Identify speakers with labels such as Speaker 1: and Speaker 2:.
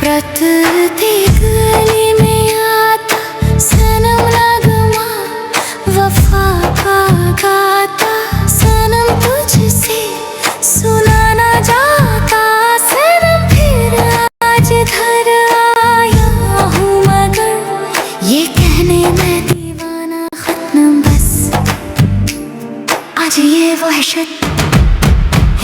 Speaker 1: प्रत्येक गली में आता सनम नगमा वफा का गाता सनम तुझसे सुना न जाता सनम फिर आज घर आया हूँ मगर ये कहने में दीवाना खत्म बस आज ये वहशत